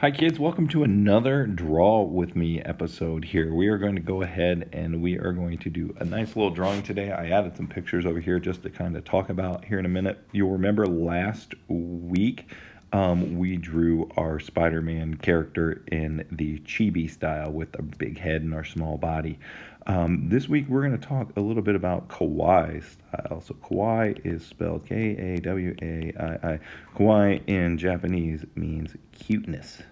Hi, kids. Welcome to another Draw With Me episode here. We are going to go ahead and we are going to do a nice little drawing today. I added some pictures over here just to kind of talk about here in a minute. You'll remember last week we drew our Spider-Man character in the chibi style with a big head and our small body. This week we're going to talk a little bit about kawaii style. So kawaii is spelled Kawai. Kawaii in Japanese means cuteness.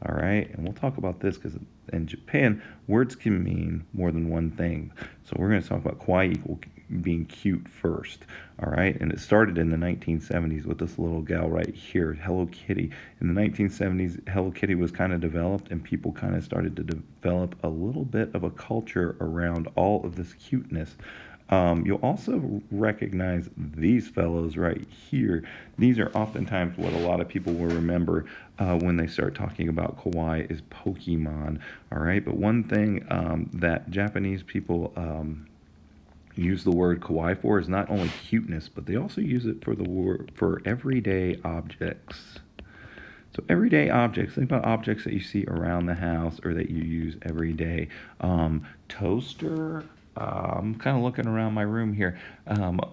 All right, and we'll talk about this because in Japan, words can mean more than one thing. So we're going to talk about kawaii equal being cute first. All right, and it started in the 1970s with this little gal right here, Hello Kitty. In the 1970s, Hello Kitty was kind of developed, and people kind of started to develop a little bit of a culture around all of this cuteness. You'll also recognize these fellows right here. These are oftentimes what a lot of people will remember when they start talking about kawaii is Pokemon. All right, but one thing that Japanese people use the word kawaii for is not only cuteness, but they also use it for the word for everyday objects. So everyday objects, think about objects that you see around the house or that you use every day. Toaster. I'm kind of looking around my room here.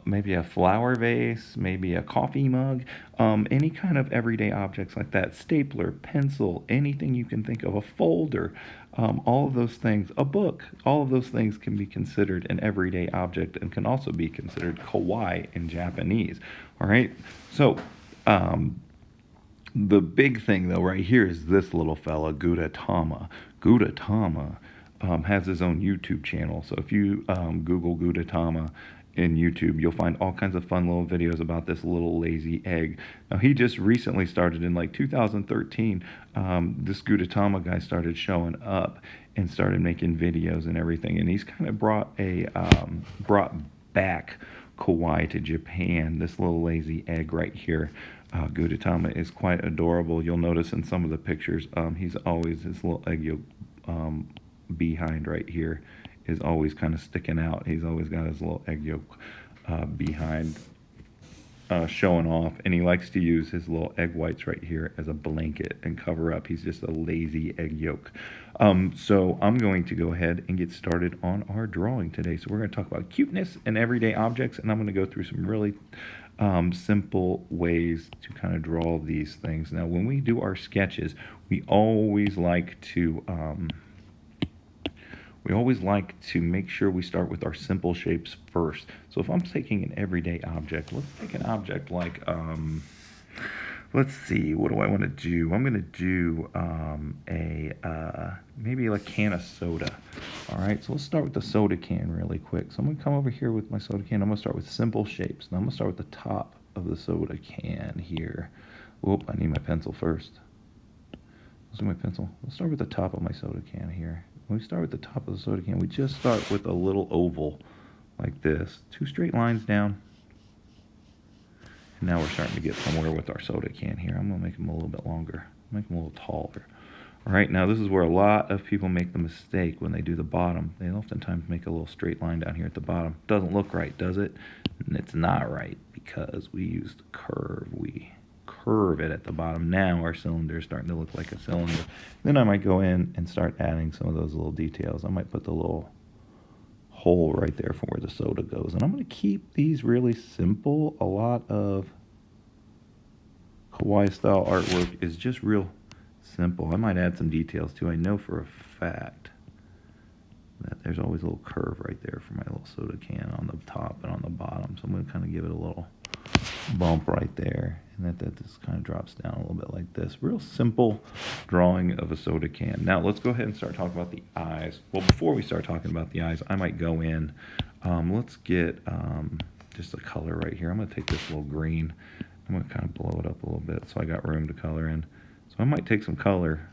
Maybe a flower vase, maybe a coffee mug, any kind of everyday objects like that. Stapler, pencil, anything you can think of, a folder, all of those things, a book, all of those things can be considered an everyday object and can also be considered kawaii in Japanese. All right, so the big thing though right here is this little fella, Gudetama. Gudetama has his own YouTube channel. So if you Google Gudetama in YouTube, you'll find all kinds of fun little videos about this little lazy egg. Now he just recently started in like 2013. This Gudetama guy started showing up and started making videos and everything, and he's kind of brought back kawaii to Japan. This little lazy egg right here. Gudetama is quite adorable. You'll notice in some of the pictures, he's always his little egg yolk behind right here is always kind of sticking out. He's always got his little egg yolk behind showing off, and he likes to use his little egg whites right here as a blanket and cover up. He's just a lazy egg yolk. So I'm going to go ahead and get started on our drawing today. So we're going to talk about cuteness and everyday objects, and I'm going to go through some really simple ways to kind of draw these things. Now, when we do our sketches, we always like to make sure we start with our simple shapes first. So if I'm taking an everyday object, let's take an object like, let's see, what do I want to do? I'm going to do maybe a can of soda. All right, so let's start with the soda can really quick. So I'm going to come over here with my soda can. I'm going to start with simple shapes. Now I'm going to start with the top of the soda can here. Whoop, I need my pencil first. Let's do my pencil. Let's start with the top of my soda can here. When we start with the top of the soda can, we just start with a little oval like this. 2 straight lines down. And now we're starting to get somewhere with our soda can here. I'm going to make them a little bit longer. Make them a little taller. All right, now this is where a lot of people make the mistake when they do the bottom. They oftentimes make a little straight line down here at the bottom. Doesn't look right, does it? And it's not right because we used a curve. We curve it at the bottom. Now our cylinder is starting to look like a cylinder. Then I might go in and start adding some of those little details. I might put the little hole right there for where the soda goes. And I'm going to keep these really simple. A lot of kawaii style artwork is just real simple. I might add some details too. I know for a fact that there's always a little curve right there for my little soda can on the top and on the bottom. So I'm going to kind of give it a little bump right there, and that just kind of drops down a little bit like this. Real simple drawing of a soda can. Now let's go ahead and start talking about the eyes. Well, before we start talking about the eyes, I might go in. Let's get just a color right here. I'm going to take this little green. I'm going to kind of blow it up a little bit so I got room to color in. So I might take some color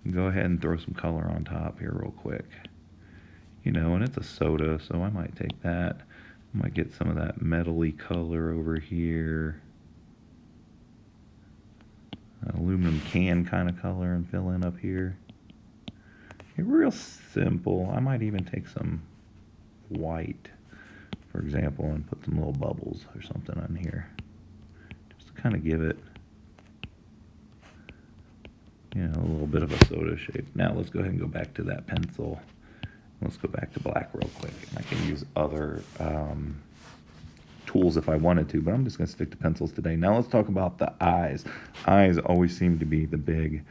and go ahead and throw some color on top here real quick. You know, and it's a soda, so I might take that. I might get some of that metally color over here. Aluminum can kind of color and fill in up here. Real simple. I might even take some white, for example, and put some little bubbles or something on here. Just to kind of give it a little bit of a soda shape. Now let's go ahead and go back to that pencil. Let's go back to black real quick. I can use other tools if I wanted to, but I'm just going to stick to pencils today. Now let's talk about the eyes. Eyes always seem to be the big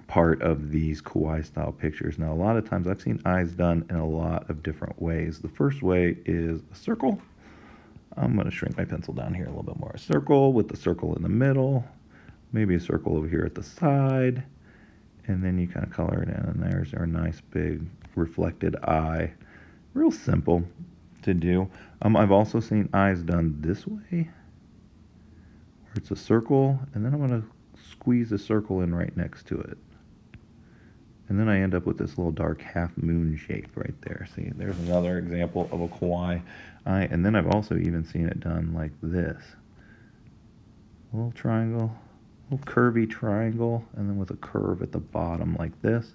part of these kawaii style pictures. Now a lot of times I've seen eyes done in a lot of different ways. The first way is a circle. I'm going to shrink my pencil down here a little bit more. A circle with the circle in the middle, maybe a circle over here at the side, and then you kind of color it in, and there's our nice big reflected eye. Real simple to do. I've also seen eyes done this way, where it's a circle, and then I'm going to squeeze a circle in right next to it. And then I end up with this little dark half moon shape right there. See, there's another example of a kawaii eye. And then I've also even seen it done like this. A little triangle, a little curvy triangle, and then with a curve at the bottom like this.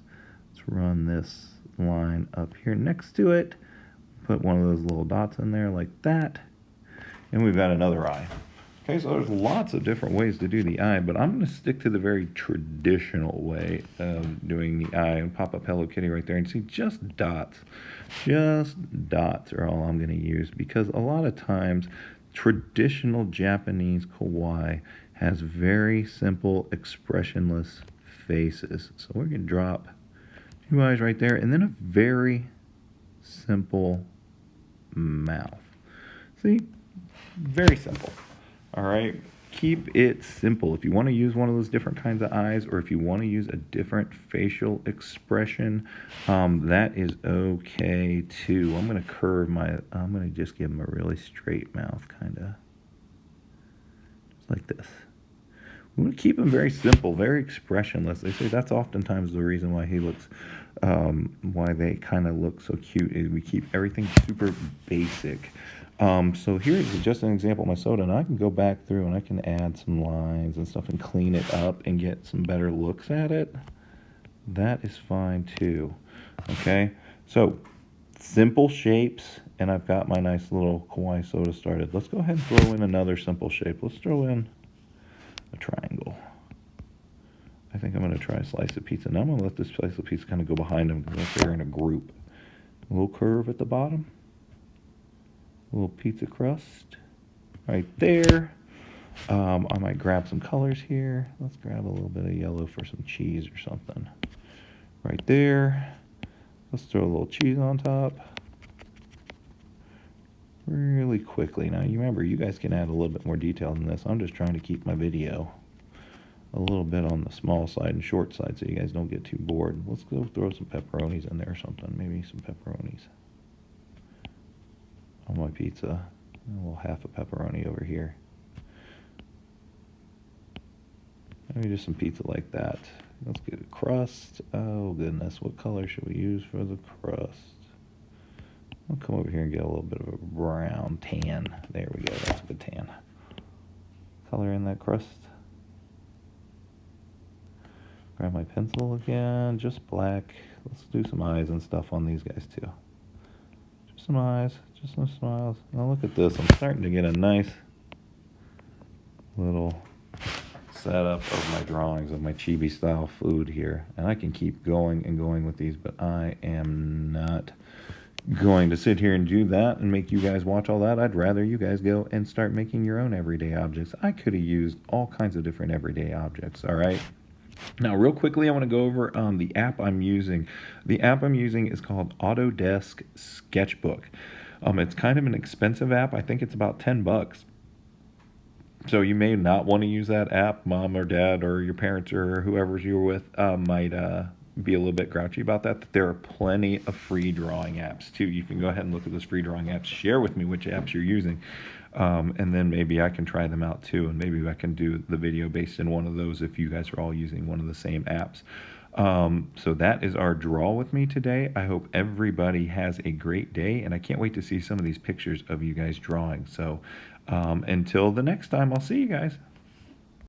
Let's run this line up here next to it. Put one of those little dots in there like that. And we've got another eye. Okay, so there's lots of different ways to do the eye, but I'm going to stick to the very traditional way of doing the eye and pop up Hello Kitty right there and see just dots. Just dots are all I'm going to use, because a lot of times traditional Japanese kawaii has very simple expressionless faces. So we're going to drop 2 eyes right there and then a very simple mouth. See? Very simple. All right, keep it simple. If you want to use one of those different kinds of eyes, or if you want to use a different facial expression, that is okay too. I'm going to just give him a really straight mouth, kind of. Just like this. We want to keep him very simple, very expressionless. They say that's oftentimes the reason why he looks, why they kind of look so cute, is we keep everything super basic. So here's just an example of my soda, and I can go back through and I can add some lines and stuff and clean it up and get some better looks at it. That is fine too. Okay, so simple shapes, and I've got my nice little kawaii soda started. Let's go ahead and throw in another simple shape. Let's throw in a triangle. I think I'm going to try a slice of pizza. Now I'm going to let this slice of pizza kind of go behind them because they're in a group. A little curve at the bottom. A little pizza crust right there. I might grab some colors here. Let's grab a little bit of yellow for some cheese or something. Right there. Let's throw a little cheese on top. Really quickly. Now, you remember, you guys can add a little bit more detail than this. I'm just trying to keep my video a little bit on the small side and short side so you guys don't get too bored. Let's go throw some pepperonis in there or something. Maybe some pepperonis on my pizza. A little half a pepperoni over here. Maybe just some pizza like that. Let's get a crust. Oh goodness, what color should we use for the crust? I'll come over here and get a little bit of a brown tan. There we go, that's a good tan. Color in that crust. Grab my pencil again, just black. Let's do some eyes and stuff on these guys too. Just some eyes, just some smiles. Now look at this, I'm starting to get a nice little setup of my drawings of my chibi style food here. And I can keep going and going with these, but I am not going to sit here and do that and make you guys watch all that. I'd rather you guys go and start making your own everyday objects. I could have used all kinds of different everyday objects, all right? Now, real quickly, I want to go over the app I'm using. The app I'm using is called Autodesk Sketchbook. It's kind of an expensive app. I think it's about $10. So you may not want to use that app. Mom or dad or your parents or whoever you're with might be a little bit grouchy about that. But there are plenty of free drawing apps too. You can go ahead and look at those free drawing apps. Share with me which apps you're using. And then maybe I can try them out too. And maybe I can do the video based in one of those if you guys are all using one of the same apps. So that is our draw with me today. I hope everybody has a great day. And I can't wait to see some of these pictures of you guys drawing. So until the next time, I'll see you guys.